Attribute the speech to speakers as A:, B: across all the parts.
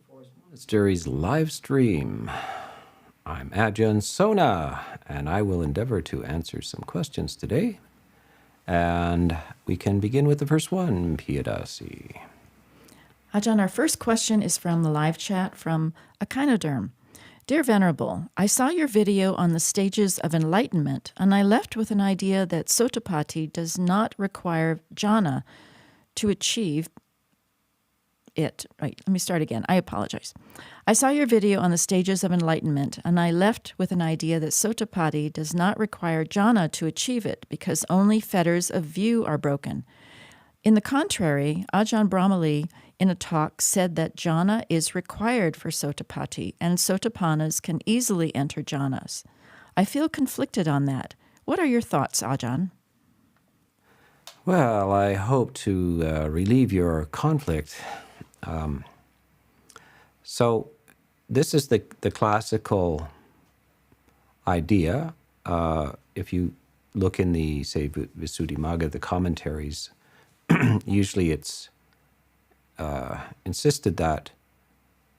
A: Monastery's live stream. I'm Ajahn Sona, and I will endeavor to answer some questions today. And we can begin with the first one, Piyadasi.
B: Ajahn, our first question is from the live chat from Echinoderm. Dear Venerable, I saw your video on the stages of enlightenment, and I left with an idea that Sotapatti does not require jhana to achieve it. Right, let me start again. I apologize. I saw your video on the stages of enlightenment, and I left with an idea that Sotapatti does not require jhana to achieve it because only fetters of view are broken. In the contrary, Ajahn Brahmali in a talk said that jhana is required for Sotapatti, and Sotapannas can easily enter jhanas. I feel conflicted on that. What are your thoughts, Ajahn?
A: Well, I hope to relieve your conflict. So this is the classical idea. If you look in the, say, Visuddhimagga, the commentaries, usually it's insisted that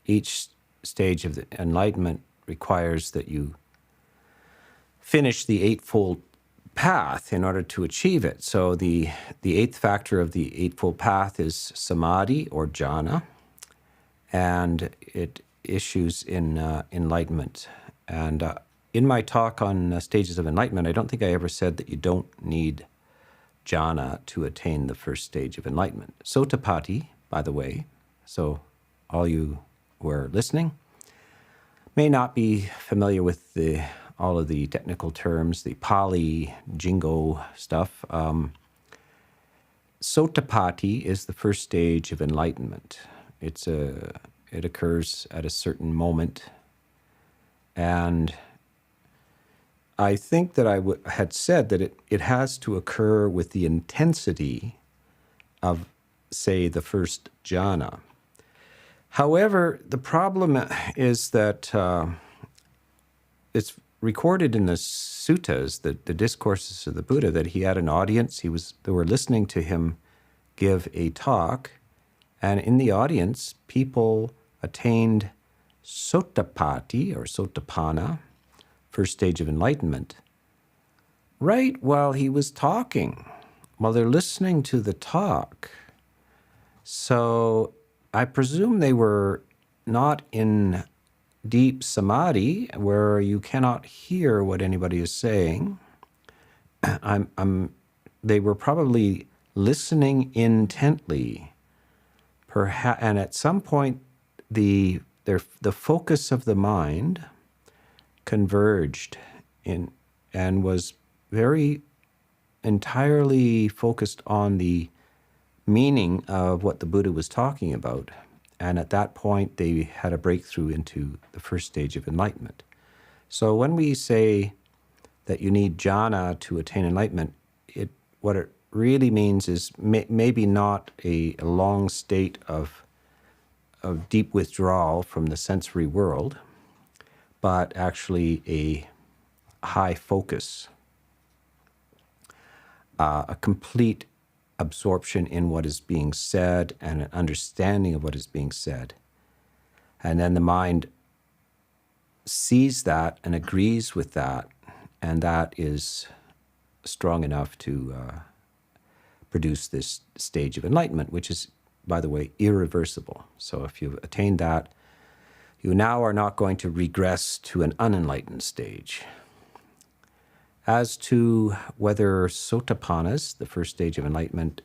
A: each stage of the enlightenment requires that you finish the Eightfold Path in order to achieve it. So the eighth factor of the Eightfold Path is samadhi or jhana, and it issues in enlightenment. And in my talk on stages of enlightenment, I don't think I ever said that you don't need jhana to attain the first stage of enlightenment. Sotapatti, by the way, so all you who are listening may not be familiar with all of the technical terms, the Pali, Jingo stuff. Sotapatti is the first stage of enlightenment. It occurs at a certain moment, and I think that I had said that it has to occur with the intensity of, say, the first jhana. However, the problem is that it's recorded in the suttas, the discourses of the Buddha, that he had an audience. They were listening to him give a talk, and in the audience, people attained Sotapatti or Sotapanna, first stage of enlightenment, right while he was talking, while they're listening to the talk. So I presume they were not in deep samadhi where you cannot hear what anybody is saying. They were probably listening intently, perhaps, and at some point the focus of the mind converged and was very entirely focused on the meaning of what the Buddha was talking about. And at that point, they had a breakthrough into the first stage of enlightenment. So when we say that you need jhana to attain enlightenment, what it really means is maybe not a long state of deep withdrawal from the sensory world, but actually a high focus, a complete absorption in what is being said and an understanding of what is being said. And then the mind sees that and agrees with that, and that is strong enough to produce this stage of enlightenment, which is, by the way, irreversible. So if you've attained that, you now are not going to regress to an unenlightened stage. As to whether Sotapannas, the first stage of enlightenment,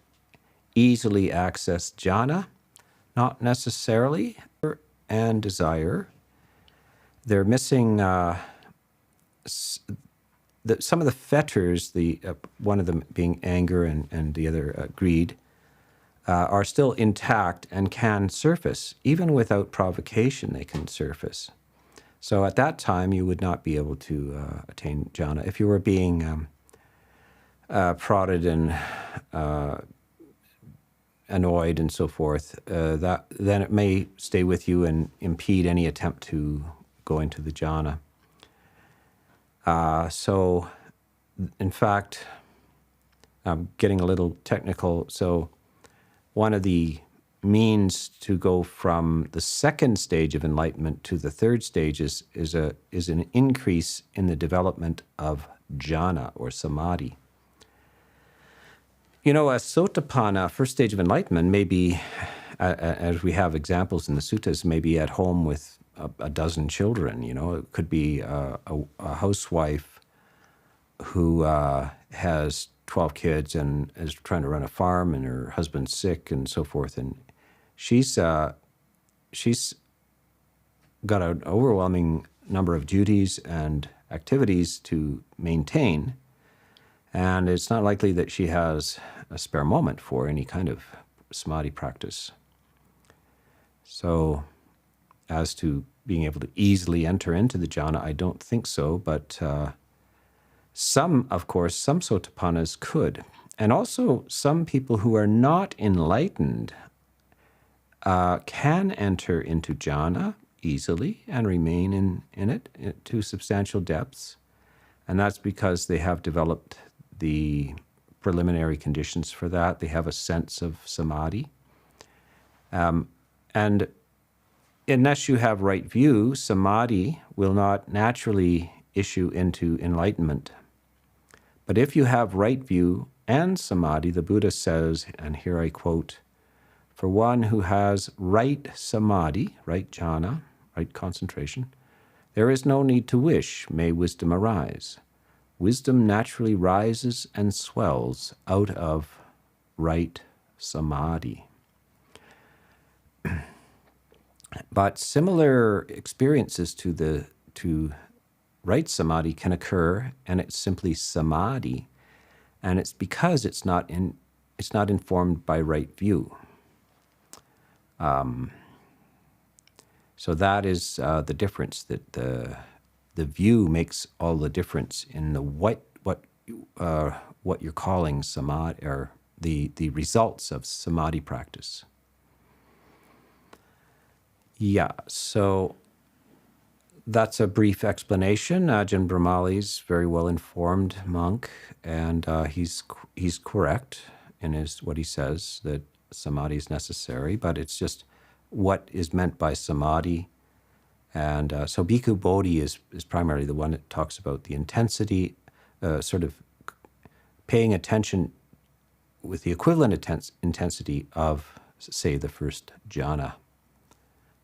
A: easily access jhana, not necessarily, and desire. They're missing some of the fetters, one of them being anger and the other greed, are still intact and can surface. Even without provocation, they can surface. So at that time, you would not be able to attain jhana. If you were being prodded and annoyed and so forth, then it may stay with you and impede any attempt to go into the jhana. So, in fact, I'm getting a little technical. So one of the means to go from the second stage of enlightenment to the third stage is an increase in the development of jhana or samadhi. You know, a sotapanna, first stage of enlightenment, may be, as we have examples in the suttas, maybe at home with a dozen children. You know, it could be a housewife who has 12 kids and is trying to run a farm, and her husband's sick and so forth, and she's got an overwhelming number of duties and activities to maintain, and it's not likely that she has a spare moment for any kind of samadhi practice. So as to being able to easily enter into the jhana, I don't think so, but some sotapannas could. And also some people who are not enlightened can enter into jhana easily and remain in it to substantial depths. And that's because they have developed the preliminary conditions for that. They have a sense of samadhi. And unless you have right view, samadhi will not naturally issue into enlightenment. But if you have right view and samadhi, the Buddha says, and here I quote, "For one who has right samadhi, right jhana, right concentration, there is no need to wish, may wisdom arise. Wisdom naturally rises and swells out of right samadhi." But similar experiences to right samadhi can occur, and it's simply samadhi, and it's because it's not informed by right view. So that is the difference. That the view makes all the difference in the what you're calling samadhi, or the results of samadhi practice. Yeah, so that's a brief explanation. Ajahn Brahmali's very well informed monk, and he's correct in what he says, that samadhi is necessary, but it's just what is meant by samadhi. And so Bhikkhu Bodhi is primarily the one that talks about the intensity, sort of paying attention with the equivalent intensity of, say, the first jhana.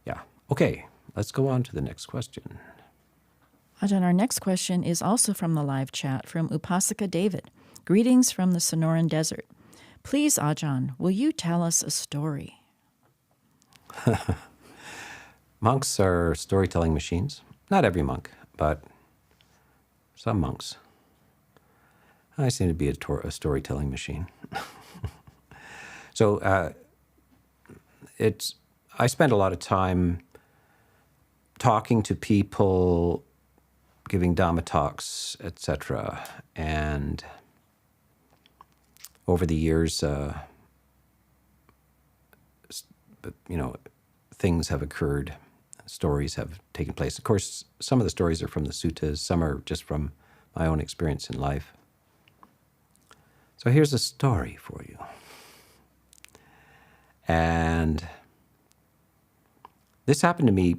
A: Yeah. Okay, let's go on to the next question.
B: Ajahn, our next question is also from the live chat from Upasaka David. Greetings from the Sonoran Desert. Please, Ajahn, will you tell us a story?
A: Monks are storytelling machines. Not every monk, but some monks. I seem to be a storytelling machine. So I spend a lot of time talking to people, giving Dhamma talks, etc. And over the years, things have occurred, stories have taken place. Of course, some of the stories are from the suttas, some are just from my own experience in life. So here's a story for you. And this happened to me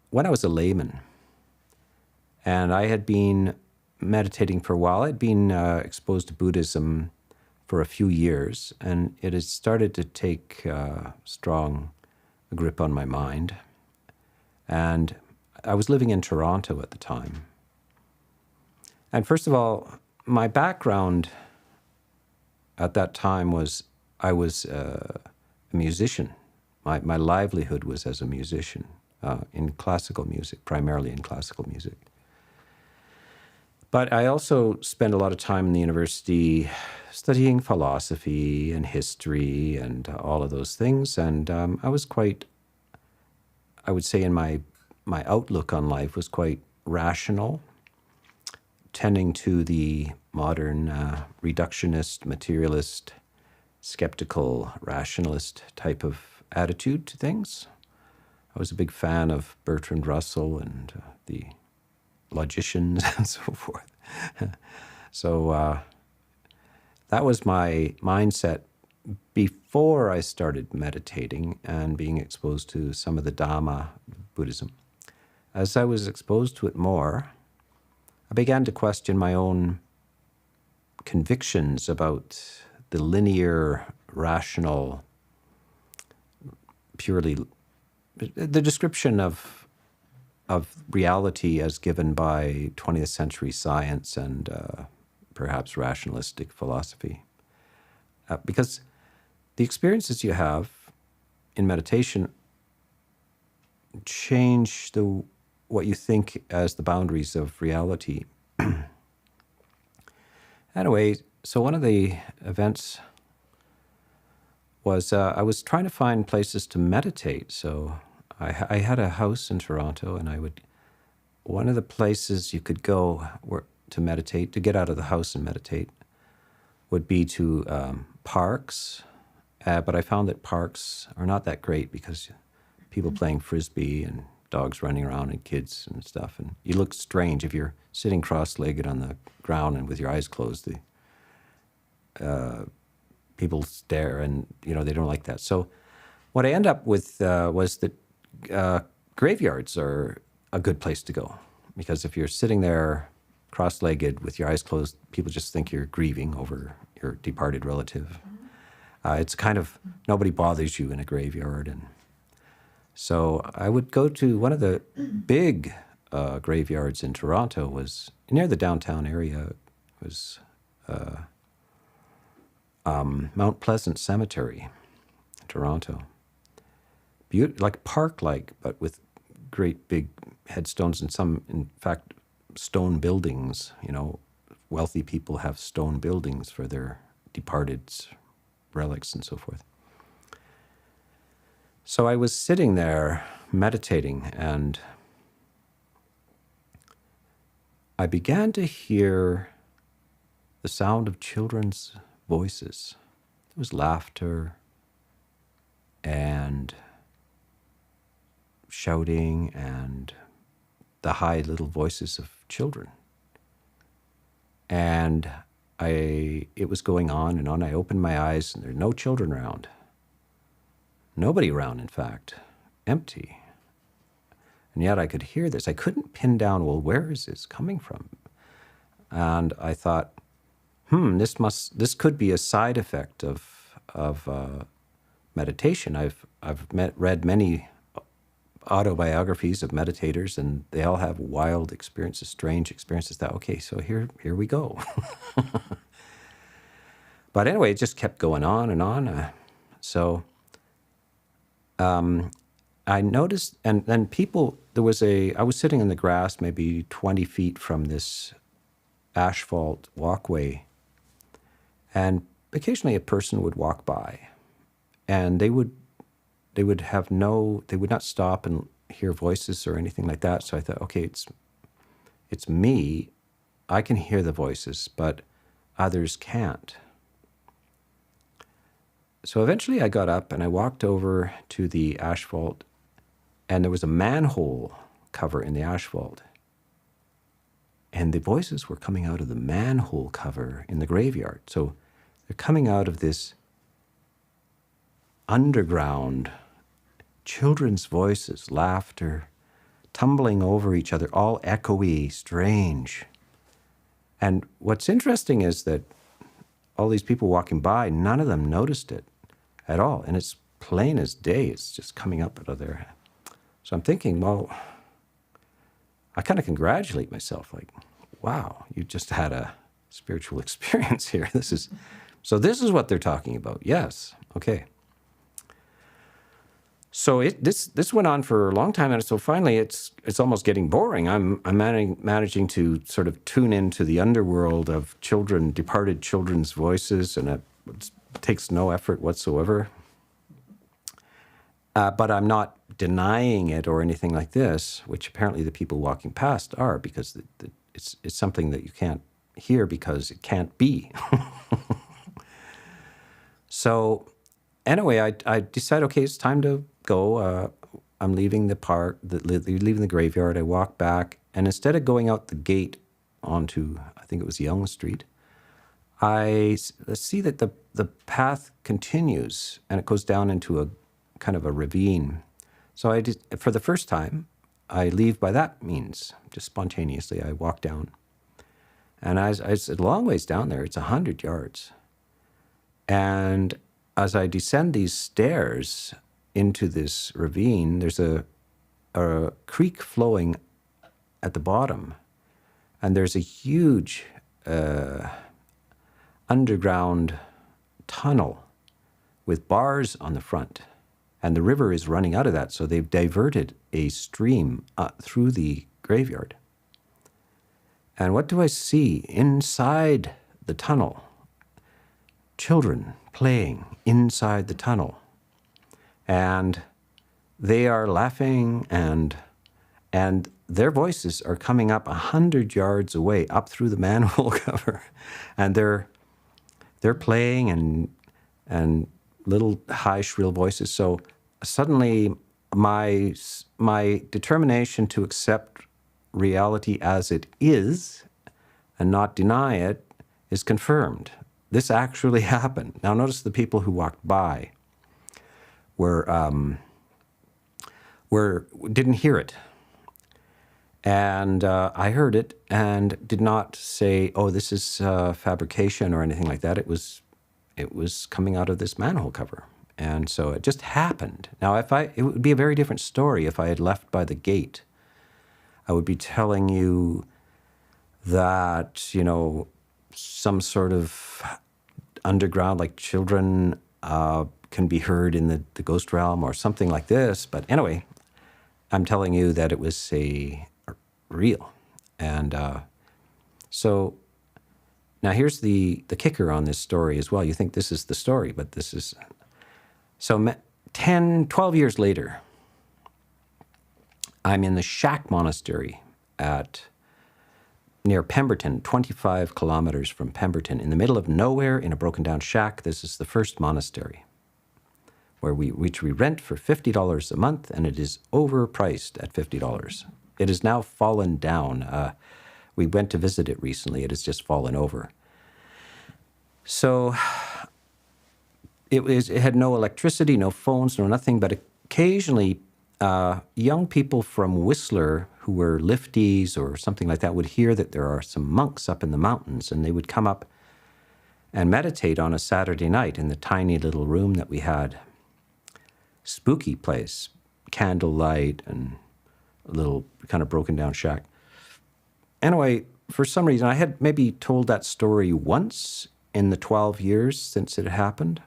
A: when I was a layman. And I had been meditating for a while. I'd been exposed to Buddhism for a few years, and it had started to take strong grip on my mind. And I was living in Toronto at the time. And first of all, my background at that time was I was a musician. My livelihood was as a musician in classical music, primarily in classical music. But I also spent a lot of time in the university studying philosophy and history and all of those things. And I was quite, I would say in my outlook on life was quite rational, tending to the modern reductionist, materialist, skeptical, rationalist type of attitude to things. I was a big fan of Bertrand Russell and the logicians and so forth. So that was my mindset before I started meditating and being exposed to some of the Dhamma Buddhism, as I was exposed to it more, I began to question my own convictions about the linear, rational, purely the description of reality as given by 20th century science and perhaps rationalistic philosophy. Because the experiences you have in meditation change what you think as the boundaries of reality. Anyway, so one of the events was I was trying to find places to meditate. So I had a house in Toronto, and one of the places you could go to meditate, to get out of the house and meditate, would be to parks. But I found that parks are not that great because people playing frisbee and dogs running around and kids and stuff. And you look strange if you're sitting cross-legged on the ground and with your eyes closed. People stare and, they don't like that. So what I end up with was that graveyards are a good place to go. Because if you're sitting there cross-legged with your eyes closed, people just think you're grieving over your departed relative. It's kind of, nobody bothers you in a graveyard. And so I would go to one of the big graveyards in Toronto, was near the downtown area, was Mount Pleasant Cemetery in Toronto. Like park-like, but with great big headstones and some, in fact, stone buildings. Wealthy people have stone buildings for their departed relics and so forth. So I was sitting there meditating, and I began to hear the sound of children's voices. It was laughter and shouting and the high little voices of children. And it was going on and on. I opened my eyes, and there were no children around. Nobody around, in fact. Empty. And yet I could hear this. I couldn't pin down, well, where is this coming from? And I thought, this could be a side effect of meditation. I've read many autobiographies of meditators, and they all have wild experiences, strange experiences. Okay, so here we go. But anyway, it just kept going on and on. So I noticed, and then people, I was sitting in the grass maybe 20 feet from this asphalt walkway, and occasionally a person would walk by, and they would not stop and hear voices or anything like that. So I thought, okay, it's me. I can hear the voices, but others can't. So eventually I got up and I walked over to the asphalt, and there was a manhole cover in the asphalt. And the voices were coming out of the manhole cover in the graveyard. So they're coming out of this underground, children's voices, laughter, tumbling over each other, all echoey, strange. And what's interesting is that all these people walking by, none of them noticed it at all. And it's plain as day. It's just coming up out of there. So I'm thinking, well, I kind of congratulate myself, like, wow, you just had a spiritual experience here. This is what they're talking about. Yes, okay. So this went on for a long time, and so finally it's almost getting boring. I'm managing to sort of tune into the underworld of departed children's voices, and it takes no effort whatsoever. But I'm not denying it or anything like this, which apparently the people walking past are, because it's something that you can't hear because it can't be. So anyway, I decided, okay, it's time to go. I'm leaving the park, leaving the graveyard. I walk back, and instead of going out the gate onto, I think it was Yonge Street, I see that the path continues and it goes down into a kind of a ravine. So I did, for the first time, I leave by that means, just spontaneously. I walk down. And it's a long ways down there. It's 100 yards. And as I descend these stairs into this ravine, there's a creek flowing at the bottom. And there's a huge underground tunnel with bars on the front. And the river is running out of that, so they've diverted a stream through the graveyard. And what do I see inside the tunnel? Children playing inside the tunnel. And they are laughing, and their voices are coming up 100 yards away, up through the manhole cover. And they're playing and little high, shrill voices. So suddenly my determination to accept reality as it is and not deny it is confirmed. This actually happened. Now notice the people who walked by didn't hear it. And I heard it and did not say, oh, this is fabrication or anything like that. It was coming out of this manhole cover. And so it just happened. Now, it would be a very different story if I had left by the gate. I would be telling you that, some sort of underground, like children can be heard in the ghost realm or something like this. But anyway, I'm telling you that it was real. And so now here's the kicker on this story as well. You think this is the story, but this is... So 12 years later, I'm in the Shack Monastery near Pemberton, 25 kilometers from Pemberton, in the middle of nowhere in a broken down shack. This is the first monastery which we rent for $50 a month, and it is overpriced at $50. It has now fallen down. We went to visit it recently. It has just fallen over. So it had no electricity, no phones, no nothing, but occasionally young people from Whistler who were lifties or something like that would hear that there are some monks up in the mountains, and they would come up and meditate on a Saturday night in the tiny little room that we had. Spooky place, candlelight and a little kind of broken down shack. Anyway, for some reason, I had maybe told that story once in the 12 years since it happened.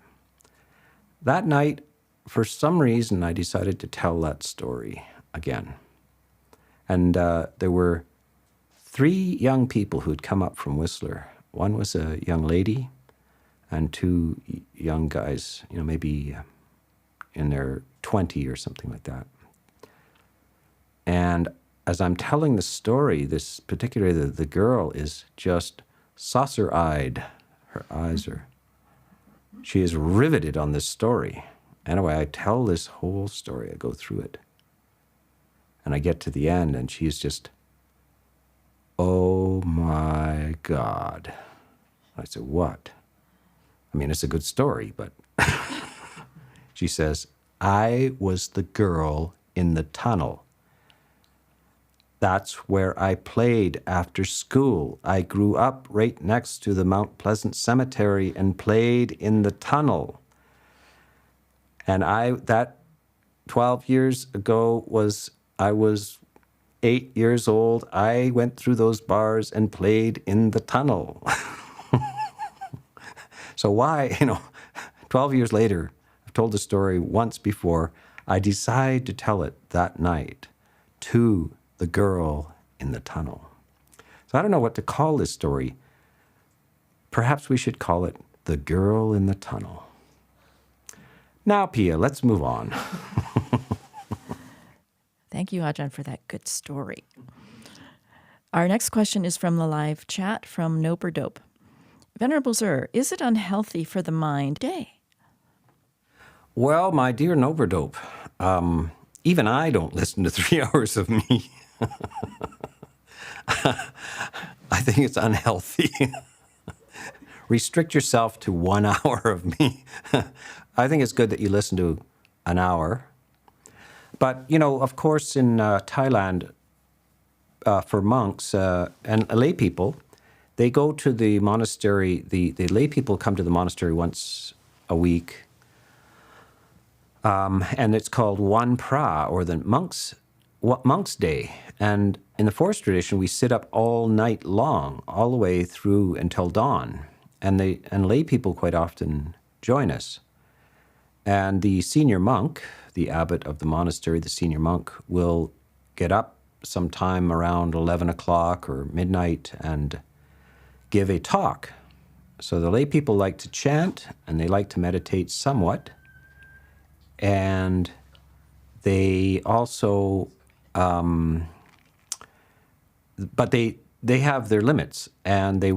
A: That night, for some reason, I decided to tell that story again. And there were 3 young people who had come up from Whistler. One was a young lady and 2 young guys, maybe in their 20 or something like that. And as I'm telling the story, particularly the girl is just saucer-eyed. Her eyes she is riveted on this story. Anyway, I tell this whole story. I go through it. And I get to the end, and she's just, oh my God. I said, what? I mean, it's a good story, but she says, I was the girl in the tunnel. That's where I played after school. I grew up right next to the Mount Pleasant Cemetery and played in the tunnel. And that 12 years ago I was 8 years old. I went through those bars and played in the tunnel. So why, 12 years later, I've told the story once before, I decide to tell it that night to the girl in the tunnel. So I don't know what to call this story. Perhaps we should call it The Girl in the Tunnel. Now, Pia, let's move on.
B: Thank you, Ajahn, for that good story. Our next question is from the live chat from Nope or Dope. Venerable Sir, is it unhealthy for the mind day?
A: Well, my dear Nope or Dope, even I don't listen to 3 hours of me. I think it's unhealthy. restrict yourself to 1 hour of me. I think it's good that you listen to an hour. But, of course, in Thailand, for monks and lay people, they go to the monastery. The lay people come to the monastery once a week, and it's called Wan Pra, or the Monks' Day. And in the forest tradition, we sit up all night long, all the way through until dawn. And lay people quite often join us. And the senior monk, the abbot of the monastery, the senior monk, will get up sometime around 11 o'clock or midnight and give a talk. So the lay people like to chant and they like to meditate somewhat. And they also, but they have their limits, and they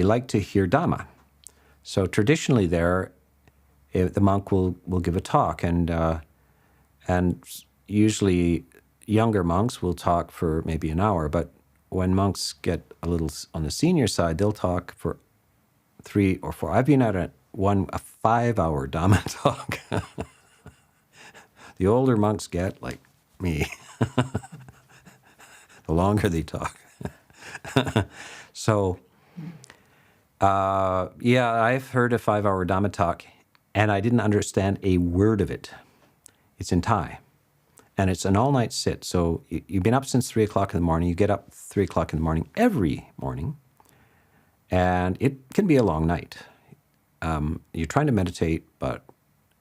A: like to hear Dhamma. So traditionally there, the monk will give a talk, and usually younger monks will talk for maybe an hour, but when monks get a little on the senior side, they'll talk for 3 or 4. I've been at a 5-hour Dhamma talk. The older monks get, like me, the longer they talk. So, yeah, I've heard a 5-hour Dhamma talk, and I didn't understand a word of it. It's in Thai. And it's an all-night sit. So you've been up since 3 o'clock in the morning. You get up 3 o'clock in the morning every morning. And it can be a long night. You're trying to meditate, but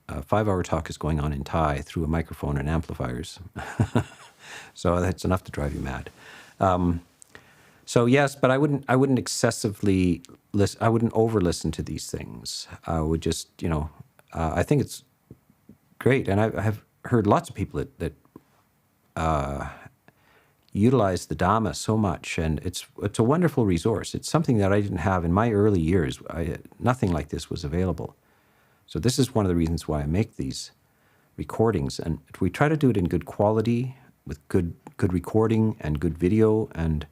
A: a 5-hour talk is going on in Thai through a microphone and amplifiers. So that's enough to drive you mad. So yes, but I wouldn't excessively listen. I wouldn't over-listen to these things. I would just, I think it's great. And I have heard lots of people that utilize the Dhamma so much, and it's a wonderful resource. It's something that I didn't have in my early years. Nothing like this was available. So this is one of the reasons why I make these recordings, and we try to do it in good quality, with good recording and good video, and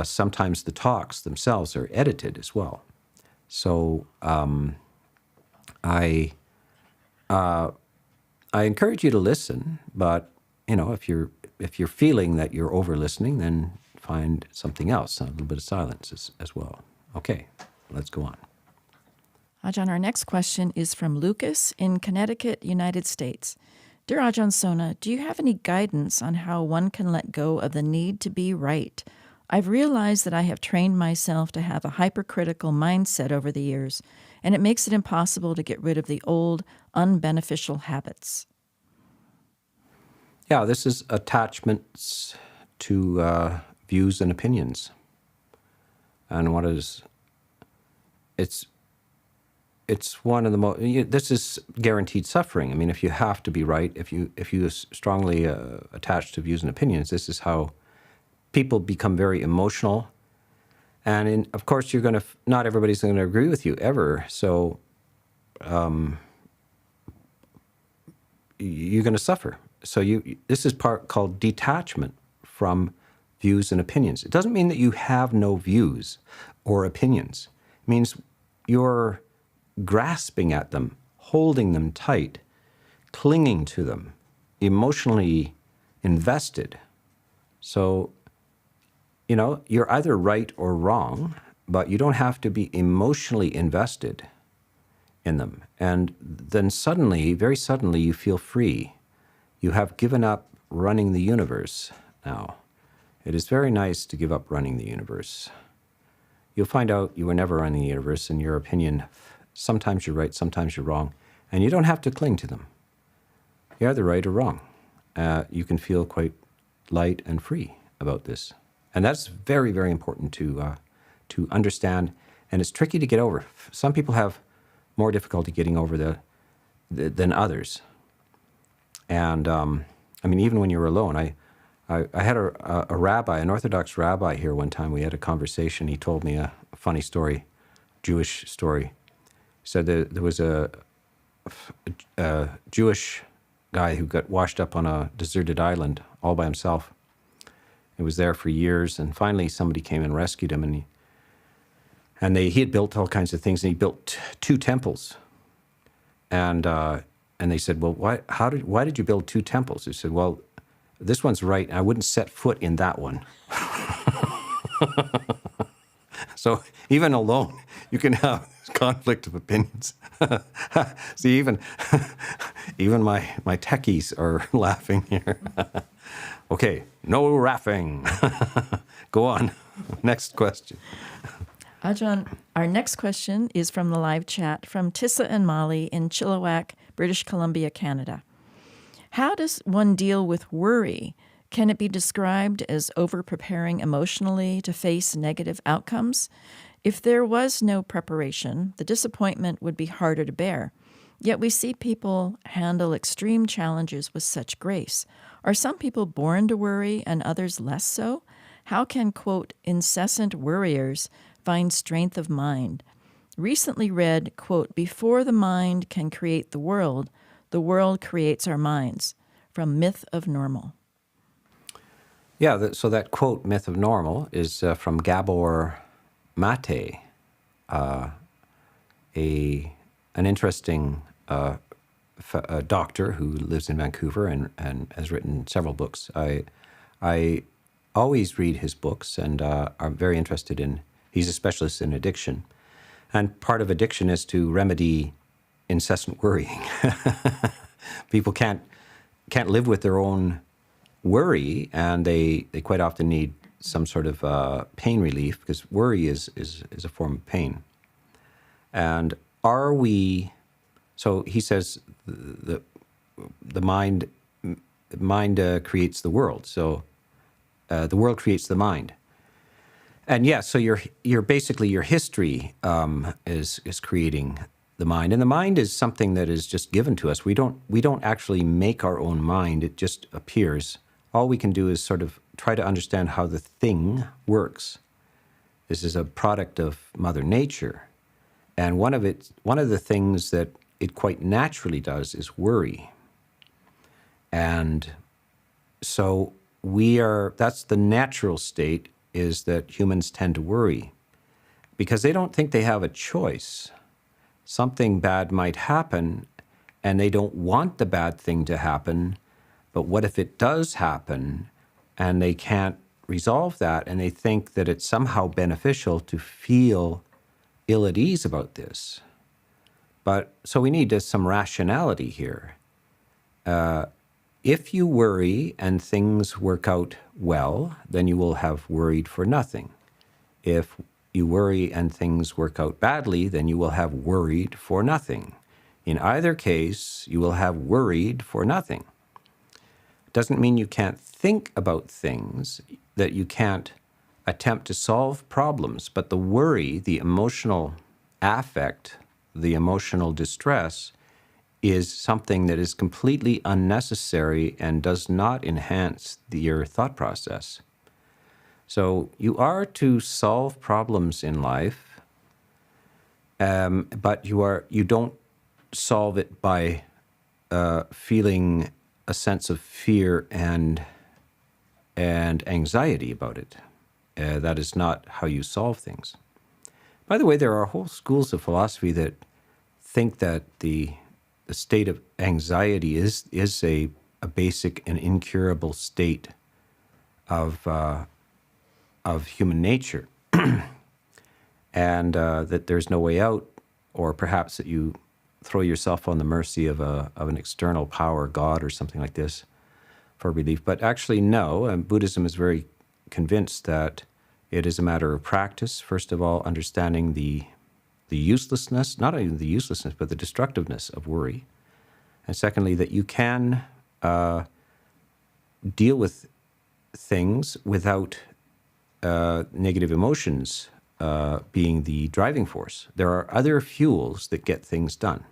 A: sometimes the talks themselves are edited as well. So I encourage you to listen, but if you're feeling that you're over listening, then find something else, a little bit of silence as well. Okay, let's go on.
B: Ajahn, our next question is from Lucas in Connecticut, United States. Dear Ajahn Sona, do you have any guidance on how one can let go of the need to be right? I've realized that I have trained myself to have a hypercritical mindset over the years, and it makes it impossible to get rid of the old, unbeneficial habits.
A: Yeah, this is attachments to views and opinions. And it's one of the most, this is guaranteed suffering. I mean, if you have to be right, if you strongly attach to views and opinions, this is how people become very emotional. And of course, not everybody's going to agree with you ever. So you're going to suffer. So this is part called detachment from views and opinions. It doesn't mean that you have no views or opinions. It means you're grasping at them, holding them tight, clinging to them, emotionally invested. So, you're either right or wrong, but you don't have to be emotionally invested in them. And then suddenly, very suddenly, you feel free. You have given up running the universe now. It is very nice to give up running the universe. You'll find out you were never running the universe, in your opinion. Sometimes you're right, sometimes you're wrong. And you don't have to cling to them. You're either right or wrong. You can feel quite light and free about this. And that's very, very important to understand. And it's tricky to get over. Some people have more difficulty getting over than others. And even when you're alone, I had a rabbi, an Orthodox rabbi here one time. We had a conversation. He told me a funny story, Jewish story. He said there was a Jewish guy who got washed up on a deserted island all by himself. He was there for years, and finally somebody came and rescued him, And he had built all kinds of things, and he built 2 temples. And they said, well, why did you build 2 temples? He said, well, this one's right, and I wouldn't set foot in that one. So even alone, you can have conflict of opinions. See, even my techies are laughing here. Okay, no laughing. Go on. Next question.
B: Ajahn, our next question is from the live chat from Tissa and Molly in Chilliwack, British Columbia, Canada. How does one deal with worry? Can it be described as over-preparing emotionally to face negative outcomes? If there was no preparation, the disappointment would be harder to bear. Yet we see people handle extreme challenges with such grace. Are some people born to worry and others less so? How can, quote, incessant worriers find strength of mind? Recently read, quote, before the mind can create the world creates our minds, from Myth of Normal.
A: Yeah, so that quote, Myth of Normal, is from Gabor Mate, an interesting doctor who lives in Vancouver and has written several books. I always read his books and I'm very interested in, he's a specialist in addiction. And part of addiction is to remedy incessant worrying. People can't live with their own worry, and they quite often need some sort of pain relief, because worry is a form of pain. And are we, so he says the mind creates the world, so the world creates the mind. And yeah, so you're basically, your history is creating the mind, and the mind is something that is just given to us. We don't actually make our own mind; it just appears. All we can do is sort of try to understand how the thing works. This is a product of Mother Nature, and one of the things that it quite naturally does is worry. And so that's the natural state, is that humans tend to worry because they don't think they have a choice. Something bad might happen and they don't want the bad thing to happen, but what if it does happen and they can't resolve that, and they think that it's somehow beneficial to feel ill at ease about this. But so we need some rationality here. If you worry and things work out well, then you will have worried for nothing. If you worry and things work out badly, then you will have worried for nothing. In either case, you will have worried for nothing. It doesn't mean you can't think about things, that you can't attempt to solve problems, but the worry, the emotional affect, the emotional distress, is something that is completely unnecessary and does not enhance your thought process. So you are to solve problems in life, but you don't solve it by feeling a sense of fear and anxiety about it. That is not how you solve things. By the way, there are whole schools of philosophy that think that the state of anxiety is a basic and incurable state of human nature, and that there's no way out, or perhaps that you throw yourself on the mercy of an external power, God or something like this, for relief. But actually, no. And Buddhism is very convinced that it is a matter of practice. First of all, understanding the uselessness, not only the uselessness, but the destructiveness of worry. And secondly, that you can deal with things without negative emotions being the driving force. There are other fuels that get things done.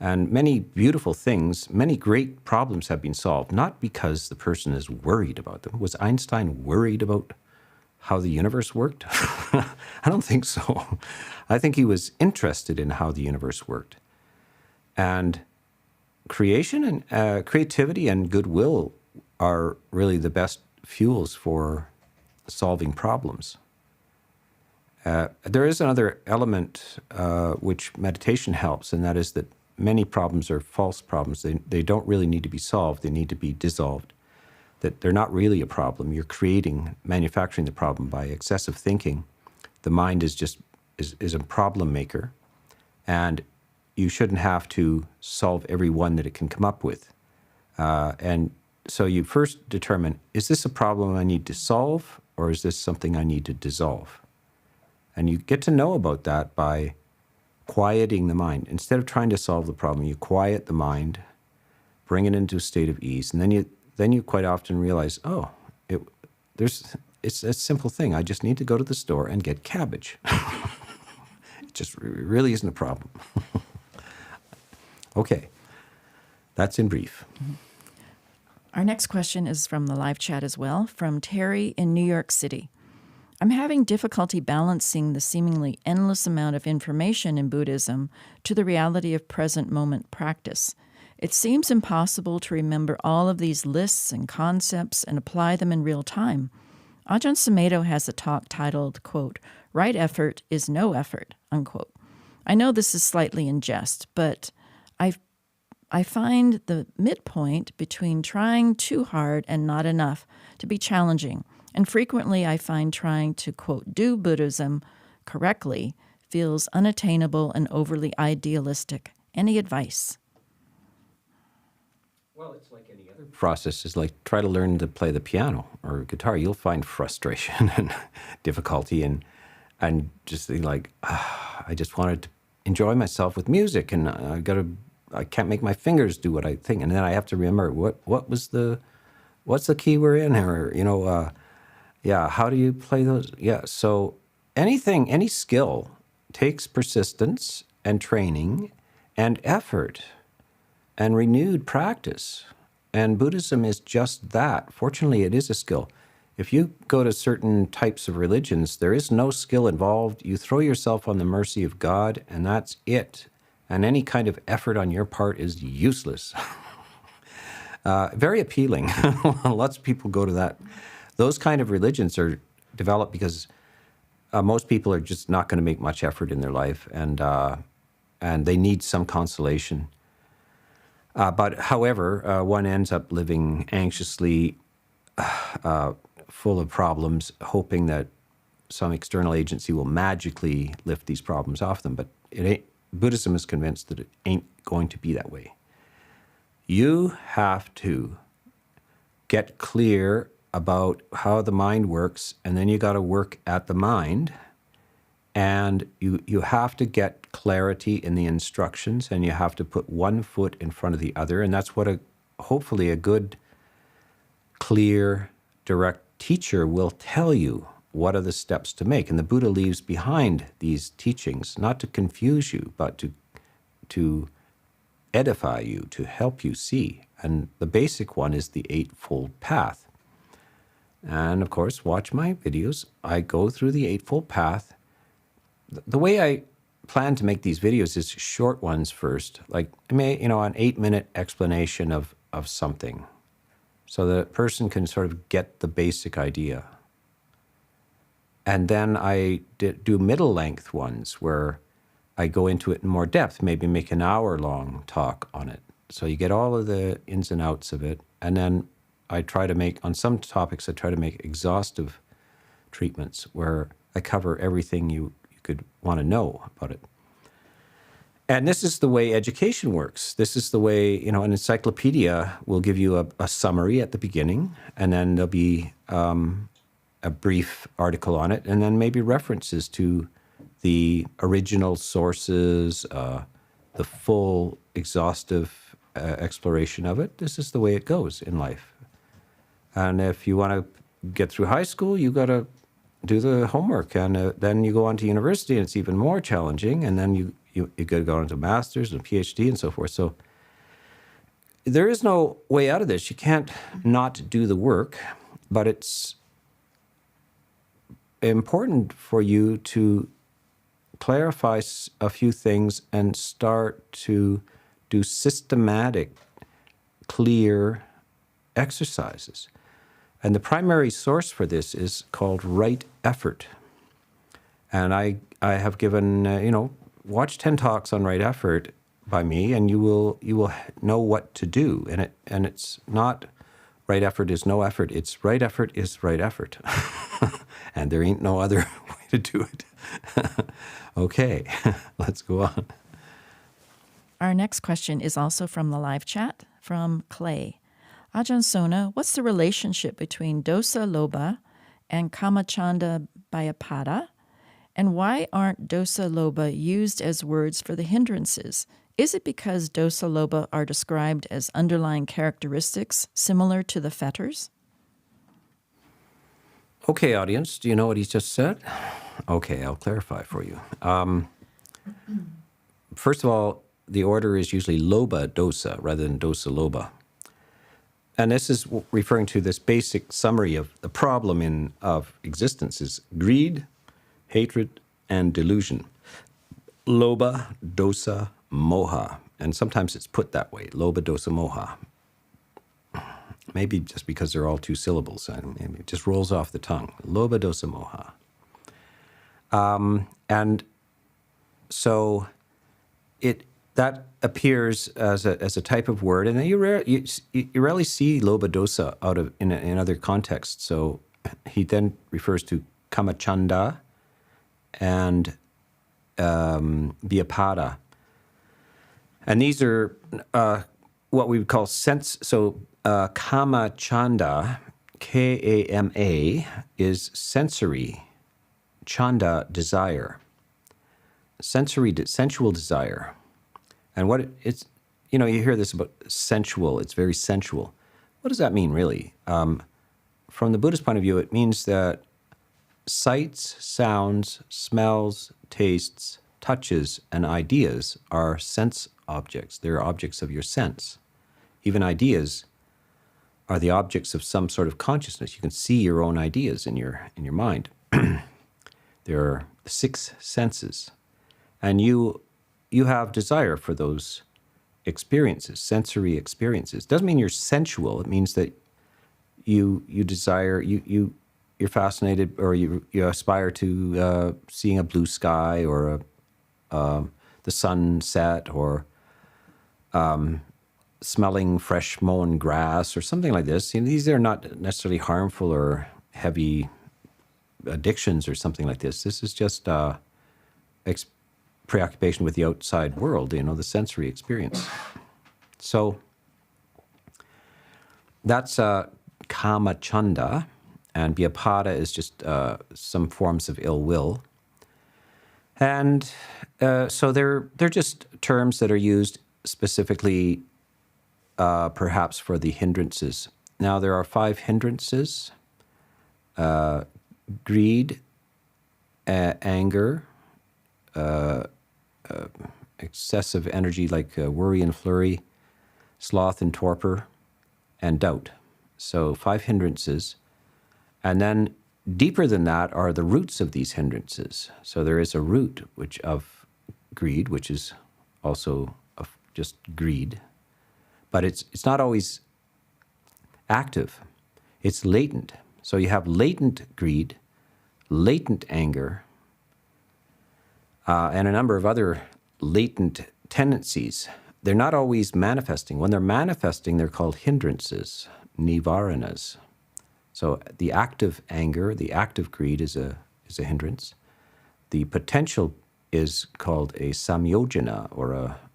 A: And many beautiful things, many great problems have been solved, not because the person is worried about them. Was Einstein worried about how the universe worked? I don't think so. I think he was interested in how the universe worked. And creation and creativity and goodwill are really the best fuels for solving problems. There is another element which meditation helps, and that is that many problems are false problems. They don't really need to be solved. They need to be dissolved. That they're not really a problem. You're manufacturing the problem by excessive thinking. The mind is a problem maker, and you shouldn't have to solve every one that it can come up with. And so you first determine, is this a problem I need to solve, or is this something I need to dissolve? And you get to know about that by quieting the mind. Instead of trying to solve the problem, you quiet the mind, bring it into a state of ease, and then you quite often realize, oh, it's a simple thing. I just need to go to the store and get cabbage. It just really isn't a problem. Okay, that's in brief.
B: Our next question is from the live chat as well, from Terry in New York City. I'm having difficulty balancing the seemingly endless amount of information in Buddhism to the reality of present moment practice. It seems impossible to remember all of these lists and concepts and apply them in real time. Ajahn Sumedho has a talk titled, quote, "Right effort is no effort," unquote. I know this is slightly in jest, but I find the midpoint between trying too hard and not enough to be challenging, and frequently I find trying to, quote, do Buddhism correctly feels unattainable and overly idealistic. Any advice?
A: Well, it's like any other process. Is like try to learn to play the piano or guitar. You'll find frustration and difficulty, and just think like, I just wanted to enjoy myself with music, and I can't make my fingers do what I think, and then I have to remember what's the key we're in, or how do you play those? Yeah, so any skill takes persistence and training and effort and renewed practice. And Buddhism is just that. Fortunately, it is a skill. If you go to certain types of religions, there is no skill involved. You throw yourself on the mercy of God, and that's it. And any kind of effort on your part is useless. Very appealing. Lots of people go to that. Those kind of religions are developed because most people are just not going to make much effort in their life, and they need some consolation. But however, one ends up living anxiously, full of problems, hoping that some external agency will magically lift these problems off them. But it ain't. Buddhism is convinced that it ain't going to be that way. You have to get clear about how the mind works, and then you got to work at the mind, and you have to get clarity in the instructions, and you have to put one foot in front of the other, and that's what hopefully a good, clear, direct teacher will tell you. What are the steps to make? And the Buddha leaves behind these teachings, not to confuse you, but to edify you, to help you see. And the basic one is the Eightfold Path. And of course, watch my videos. I go through the Eightfold Path. The way I plan to make these videos is short ones first, like an 8-minute explanation of something, so the person can sort of get the basic idea. And then I do middle-length ones where I go into it in more depth, maybe make an hour-long talk on it. So you get all of the ins and outs of it. And then I try to make, on some topics, I try to make exhaustive treatments where I cover everything you could want to know about it. And this is the way education works. This is the way, an encyclopedia will give you a summary at the beginning, and then there'll be a brief article on it, and then maybe references to the original sources, the full, exhaustive exploration of it. This is the way it goes in life. And if you want to get through high school, you got to do the homework, and then you go on to university, and it's even more challenging, and then you got to go on to master's and PhD and so forth. So there is no way out of this. You can't not do the work, but it's important for you to clarify a few things and start to do systematic, clear exercises. And the primary source for this is called right effort. And I have given, watch 10 talks on right effort by me, and you will know what to do. And it's not right effort is no effort. It's right effort is right effort. And there ain't no other way to do it. Okay, let's go on.
B: Our next question is also from the live chat from Clay. Ajahn Sona, what's the relationship between dosa lobha and kamachanda byapada? And why aren't dosa lobha used as words for the hindrances? Is it because dosa lobha are described as underlying characteristics similar to the fetters?
A: Okay, audience, do you know what he's just said? Okay, I'll clarify for you. First of all, the order is usually lobha dosa rather than dosa lobha. And this is referring to this basic summary of the problem of existence is greed, hatred, and delusion. Lobha, dosa, moha. And sometimes it's put that way, lobha, dosa, moha. Maybe just because they're all two syllables. Maybe it just rolls off the tongue. Lobha, dosa, moha. And so that appears as a type of word, and then you rarely see lobha dosa in other contexts. So he then refers to kamachanda and vyapada, and these are what we would call sense. So kamachanda, Kama, is sensory, chanda desire, sensual desire. And what it's, you hear this about sensual, it's very sensual. What does that mean, really? From the Buddhist point of view, it means that sights, sounds, smells, tastes, touches, and ideas are sense objects. They're objects of your sense. Even ideas are the objects of some sort of consciousness. You can see your own ideas in your mind. There are 6 senses. And you have desire for those experiences, sensory experiences. Doesn't mean you're sensual. It means that you desire, you're fascinated, or you aspire to seeing a blue sky or the sunset, or smelling fresh mown grass or something like this. These are not necessarily harmful or heavy addictions or something like this. This is just preoccupation with the outside world, the sensory experience. So that's kamachanda, and vyapada is just some forms of ill will. And so they're just terms that are used specifically perhaps for the hindrances. Now there are 5 hindrances: greed, anger, excessive energy like worry and flurry, sloth and torpor, and doubt. So 5 hindrances. And then deeper than that are the roots of these hindrances. So there is a root of greed, which is also just greed. But it's not always active. It's latent. So you have latent greed, latent anger, and a number of other latent tendencies. They're not always manifesting. When they're manifesting, they're called hindrances, nivaranas. So the active anger, the active greed is a hindrance. The potential is called a samyojana, or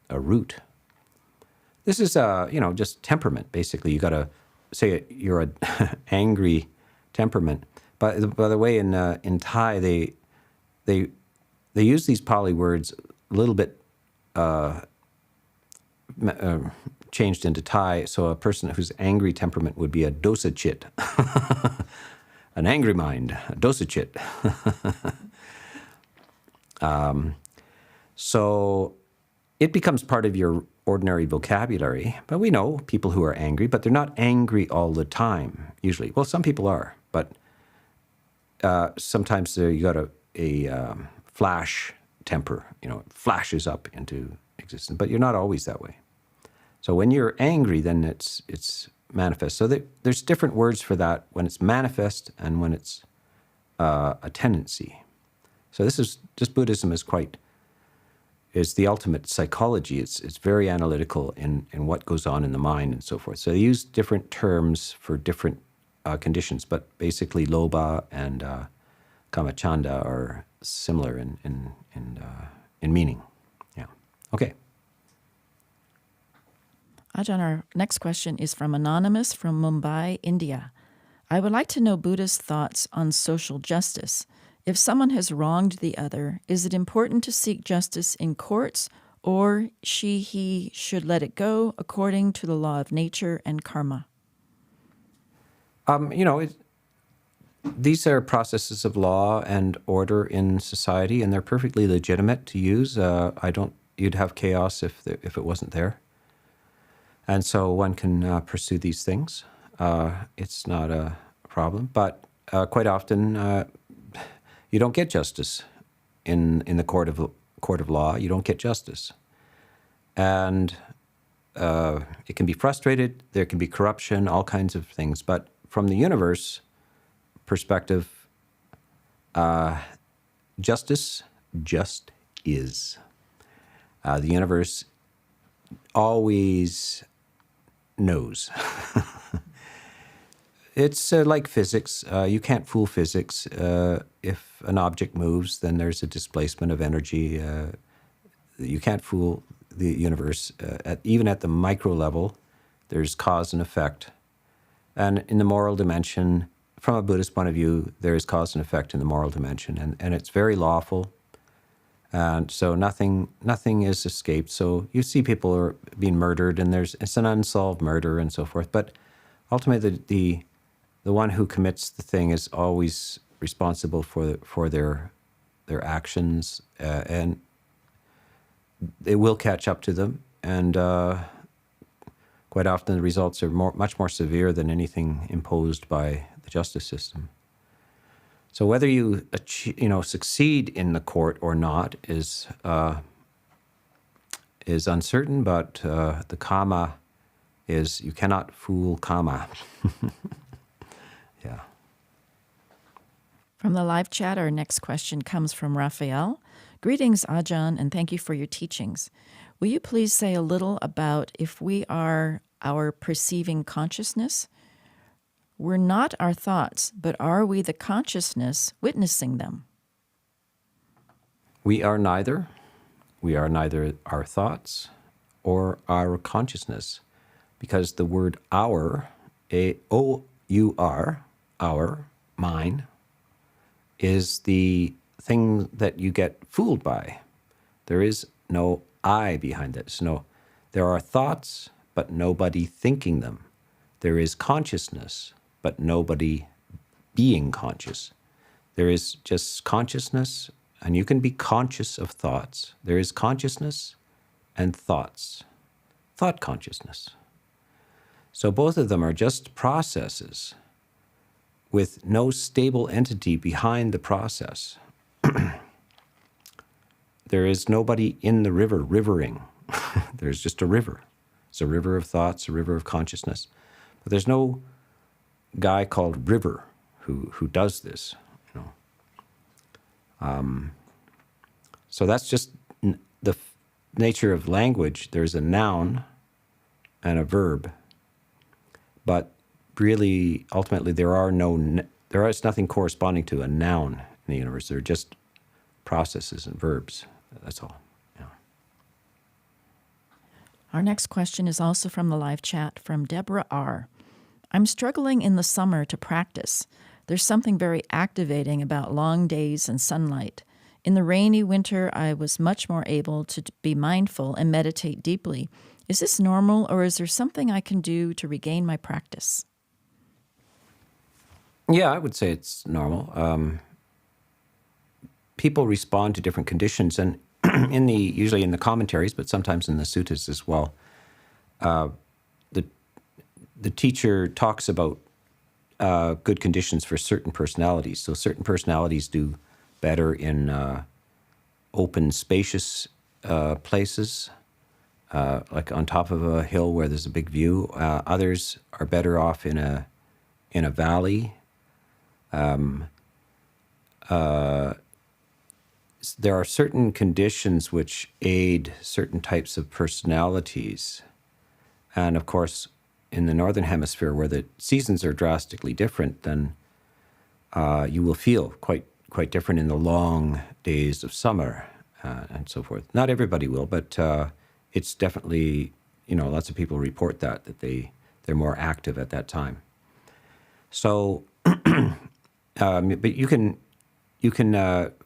A: a root. This is just temperament. Basically, you got to say you're an angry temperament. By the way, in Thai they use these Pali words a little bit changed into Thai. So a person whose angry temperament would be a dosa chit, an angry mind, a dosa chit. So it becomes part of your ordinary vocabulary. But we know people who are angry, but they're not angry all the time, usually. Well, some people are, but sometimes you got a flash temper, it flashes up into existence, but you're not always that way. So when you're angry, then it's manifest. So there's different words for that when it's manifest and when it's a tendency. So this Buddhism is the ultimate psychology. It's very analytical in what goes on in the mind and so forth. So they use different terms for different conditions, but basically lobha and kamachanda are similar in meaning. Yeah. Okay.
B: Ajahn, our next question is from Anonymous from Mumbai, India. I would like to know Buddha's thoughts on social justice. If someone has wronged the other, is it important to seek justice in courts, or he should let it go according to the law of nature and karma?
A: These are processes of law and order in society, and they're perfectly legitimate to use. You'd have chaos if it wasn't there. And so one can pursue these things. It's not a problem. But quite often, you don't get justice in the court of law. You don't get justice, and it can be frustrated. There can be corruption, all kinds of things. But from the universe perspective, justice just is. The universe always knows. It's like physics. You can't fool physics. If an object moves, then there's a displacement of energy. You can't fool the universe. Even at the micro level, there's cause and effect. And in the moral dimension, from a Buddhist point of view, there is cause and effect in the moral dimension, and it's very lawful. And so nothing is escaped. So you see people are being murdered, and it's an unsolved murder and so forth. But ultimately, the one who commits the thing is always responsible for their actions, and it will catch up to them. And quite often, the results are much more severe than anything imposed by the justice system. So whether you succeed in the court or not is uncertain, but the karma is you cannot fool karma. Yeah.
B: From the live chat, our next question comes from Raphael. Greetings, Ajahn, and thank you for your teachings. Will you please say a little about if we are our perceiving consciousness? We're not our thoughts, but are we the consciousness witnessing them?
A: We are neither. We are neither our thoughts or our consciousness, because the word our, A-O-U-R, our, mine, is the thing that you get fooled by. There is no I behind this. No, there are thoughts, but nobody thinking them. There is consciousness, but nobody being conscious. There is just consciousness, and you can be conscious of thoughts. There is consciousness and thoughts, thought consciousness. So both of them are just processes with no stable entity behind the process. There is nobody in the river rivering. There's just a river. It's a river of thoughts, a river of consciousness. But there's no guy called River who does this. So that's just the nature of language. There's a noun and a verb, but really, ultimately, there is nothing corresponding to a noun in the universe. They're just processes and verbs. That's all. Yeah.
B: Our next question is also from the live chat from Deborah R. I'm struggling in the summer to practice. There's something very activating about long days and sunlight. In the rainy winter, I was much more able to be mindful and meditate deeply. Is this normal, or is there something I can do to regain my practice?
A: Yeah, I would say it's normal. People respond to different conditions, and usually in the commentaries, but sometimes in the suttas as well. The teacher talks about good conditions for certain personalities. So certain personalities do better in open, spacious places, like on top of a hill where there's a big view. Others are better off in a there are certain conditions which aid certain types of personalities. And of course, in the Northern Hemisphere, where the seasons are drastically different, then you will feel quite different in the long days of summer and so forth. Not everybody will, but it's definitely, lots of people report that they're more active at that time. So, but you can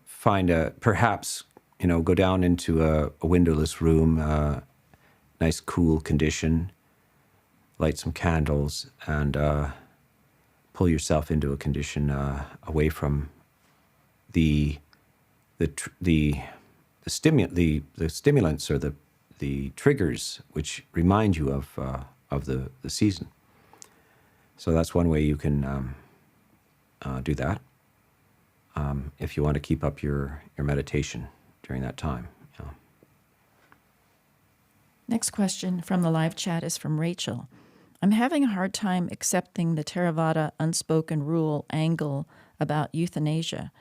A: find perhaps, go down into a windowless room, nice cool condition, light some candles, and pull yourself into a condition away from the stimulants or the triggers which remind you of the season. So that's one way you can do that if you want to keep up your meditation during that time.
B: Next question from the live chat is from Rachel. I'm having a hard time accepting the Theravada unspoken rule angle about euthanasia.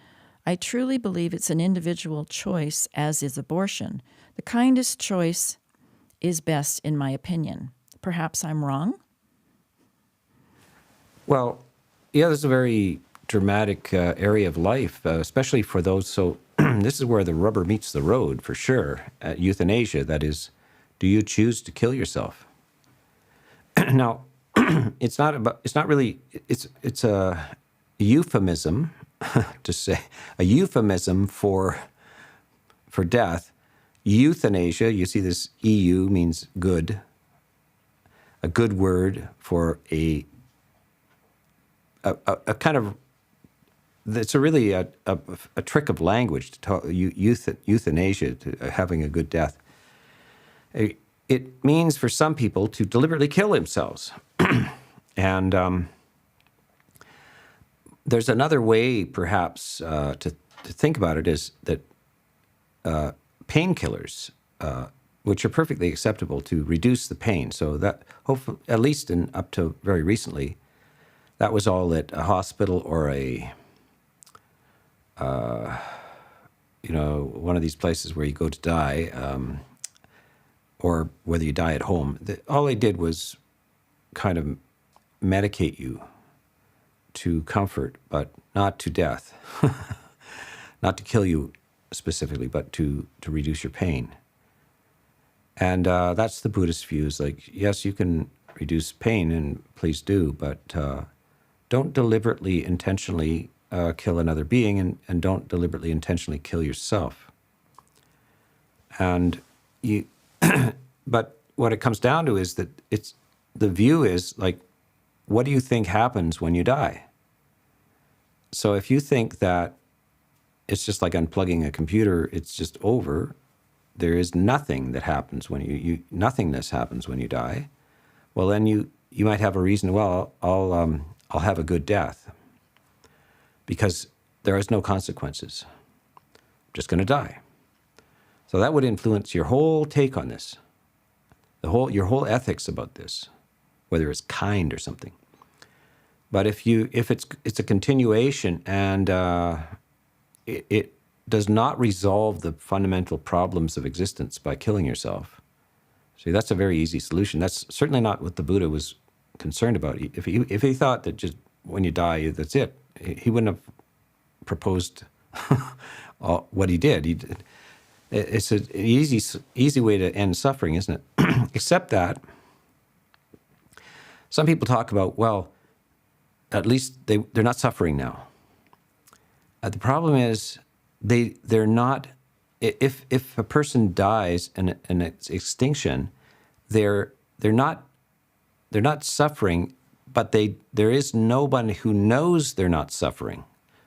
B: I truly believe it's an individual choice, as is abortion. The kindest choice is best, in my opinion. Perhaps I'm wrong?
A: Well, yeah, this is a very dramatic area of life, especially for those. So this is where the rubber meets the road, for sure. Euthanasia, that is, do you choose to kill yourself? Now, it's not really. It's a euphemism to say a euphemism for death. Euthanasia, you see this EU means good. A good word for a kind of, it's really a trick of language to talk euthanasia, to having a good death. It means for some people to deliberately kill themselves. And there's another way, perhaps, to think about it, is that painkillers, which are perfectly acceptable to reduce the pain. So that, hopefully, at least up to very recently, that was all at a hospital or one of these places where you go to die, or whether you die at home. All they did was kind of medicate you to comfort, but not to death. Not to kill you specifically, but to reduce your pain. And that's the Buddhist view. Is like, yes, you can reduce pain, and please do, but don't deliberately, intentionally kill another being, and don't deliberately, intentionally kill yourself. And you, but what it comes down to is that the view is like, what do you think happens when you die? So if you think that it's just like unplugging a computer, it's just over, there is nothing that happens when nothingness happens when you die, well, then you might have a reason, well, I'll have a good death because there is no consequences. I'm just going to die. So that would influence your whole take on this, your whole ethics about this, whether it's kind or something. But if it's a continuation, and it does not resolve the fundamental problems of existence by killing yourself. See, that's a very easy solution. That's certainly not what the Buddha was concerned about. If he thought that just when you die, that's it, he wouldn't have proposed what he did. It's an easy way to end suffering, isn't it? Except that some people talk about, well, at least they're not suffering now. The problem is they're not. If a person dies and it's extinction, they're not suffering, but there is nobody who knows they're not suffering.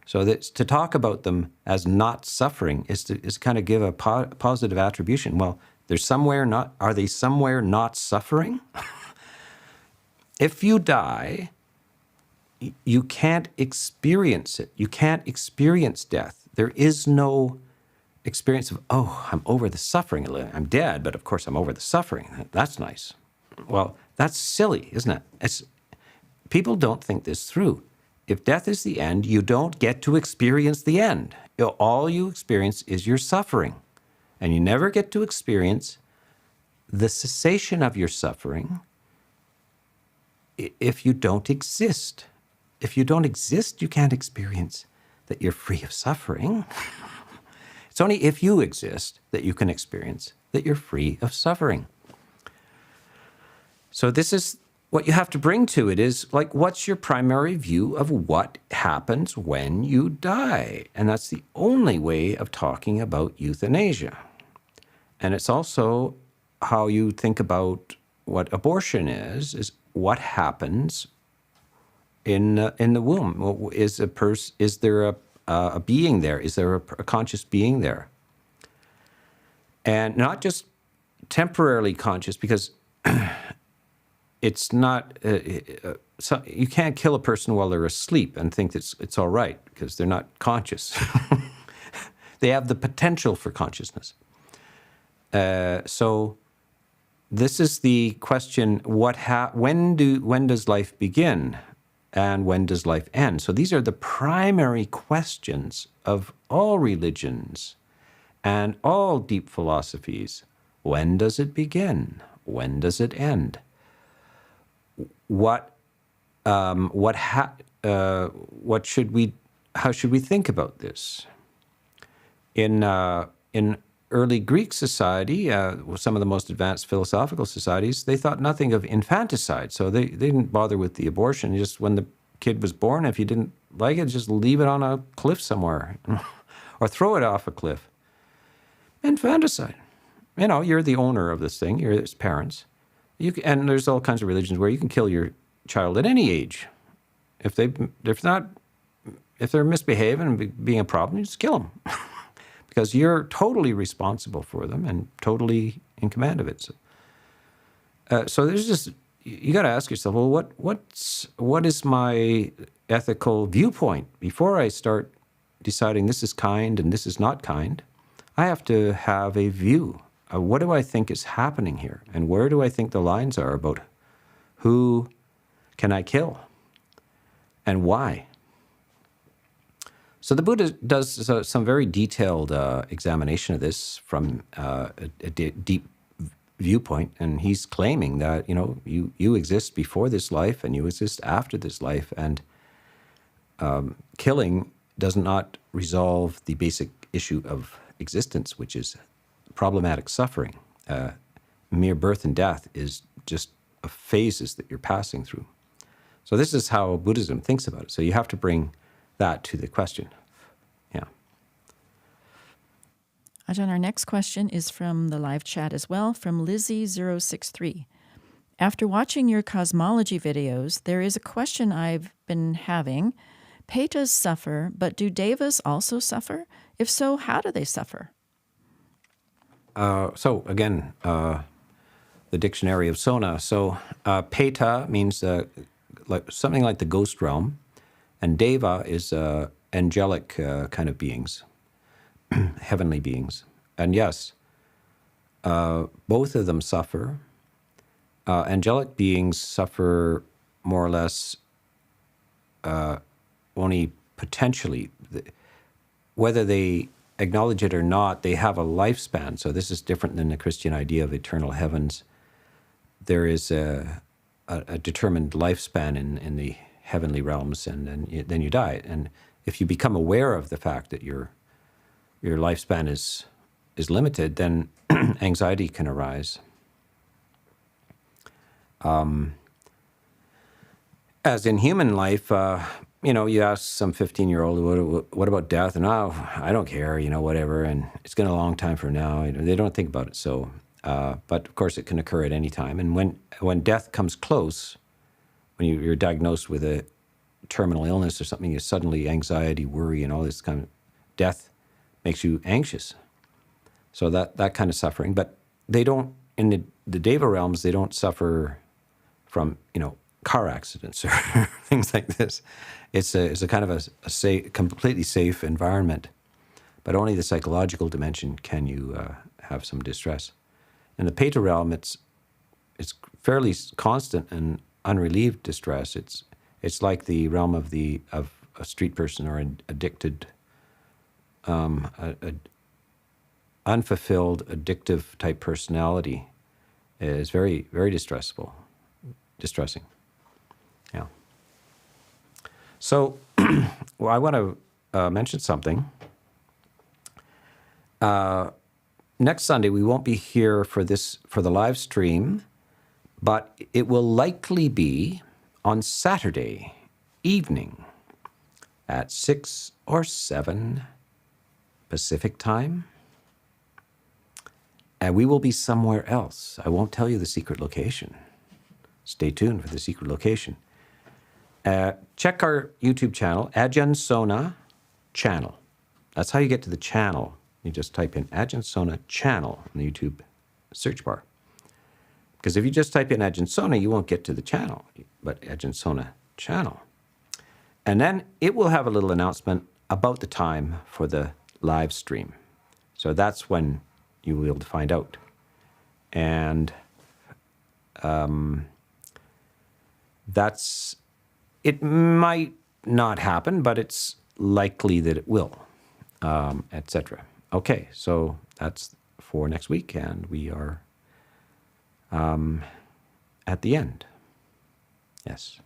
A: So to talk about them as not suffering is kind of give a positive attribution. Well, are they somewhere not suffering? If you die, you can't experience it. You can't experience death. There is no experience of, oh, I'm over the suffering. I'm dead, but of course I'm over the suffering. That's nice. Well, that's silly, isn't it? People don't think this through. If death is the end, you don't get to experience the end. all you experience is your suffering. And you never get to experience the cessation of your suffering if you don't exist. If you don't exist, you can't experience that you're free of suffering. It's only if you exist that you can experience that you're free of suffering. So this is what you have to bring to it is, like, what's your primary view of what happens when you die? And that's the only way of talking about euthanasia. And it's also how you think about what abortion is what happens in the womb. Is there a being there? Is there a conscious being there? And not just temporarily conscious, because it's not, so you can't kill a person while they're asleep and think that it's all right, because they're not conscious. They have the potential for consciousness. So this is the question, when does life begin and when does life end? So these are the primary questions of all religions and all deep philosophies. When does it begin? When does it end? How should we think about this? In early Greek society, some of the most advanced philosophical societies, they thought nothing of infanticide, so they didn't bother with the abortion. Just when the kid was born, if you didn't like it, just leave it on a cliff somewhere, or throw it off a cliff. Infanticide. You're the owner of this thing. You're its parents. And there's all kinds of religions where you can kill your child at any age. If they're misbehaving and being a problem, you just kill them. Because you're totally responsible for them and totally in command of it. So there's just, you got to ask yourself, well, what is my ethical viewpoint before I start deciding this is kind and this is not kind? I have to have a view. What do I think is happening here? And where do I think the lines are about who can I kill and why? So the Buddha does some very detailed examination of this from a deep viewpoint, and he's claiming that you exist before this life and you exist after this life, and killing does not resolve the basic issue of existence, which is problematic suffering. Mere birth and death is just phases that you're passing through. So this is how Buddhism thinks about it. So you have to bring that to the question. Yeah.
B: Ajahn, our next question is from the live chat as well, from Lizzie063. After watching your cosmology videos, there is a question I've been having. Petas suffer, but do devas also suffer? If so, how do they suffer?
A: So again, the dictionary of Sona. So Peta means something like the ghost realm, and Deva is angelic kind of beings, heavenly beings. And yes, both of them suffer. Angelic beings suffer more or less only potentially. Whether they acknowledge it or not, they have a lifespan. So this is different than the Christian idea of eternal heavens. There is a determined lifespan in the heavenly realms, and then you die. And if you become aware of the fact that your lifespan is limited, then anxiety can arise. As in human life, you ask some 15-year-old, what about death? And I don't care, whatever. And it's going to a long time from now. They don't think about it. So, but of course, it can occur at any time. And when death comes close, when you're diagnosed with a terminal illness or something, you suddenly anxiety, worry, and all this kind of death makes you anxious. So that kind of suffering. But they don't, in the Deva realms, they don't suffer from, car accidents or things like this. It's a kind of a safe, completely safe environment, but only the psychological dimension can you have some distress. In the Peta realm, it's fairly constant and unrelieved distress. It's like the realm of a street person or an addicted a unfulfilled, addictive type personality is very, very distressing. Yeah. So, well, I want to mention something. Next Sunday we won't be here for the live stream, but it will likely be on Saturday evening at 6 or 7 Pacific time. And we will be somewhere else. I won't tell you the secret location. Stay tuned for the secret location. Check our YouTube channel, Ajahn Sona channel. That's how you get to the channel. You just type in Ajahn Sona channel in the YouTube search bar. Because if you just type in Ajahn Sona, you won't get to the channel, but Ajahn Sona channel. And then it will have a little announcement about the time for the live stream. So that's when you will be able to find out. And it might not happen, but it's likely that it will, etc. Okay, so that's for next week, and we are at the end. Yes.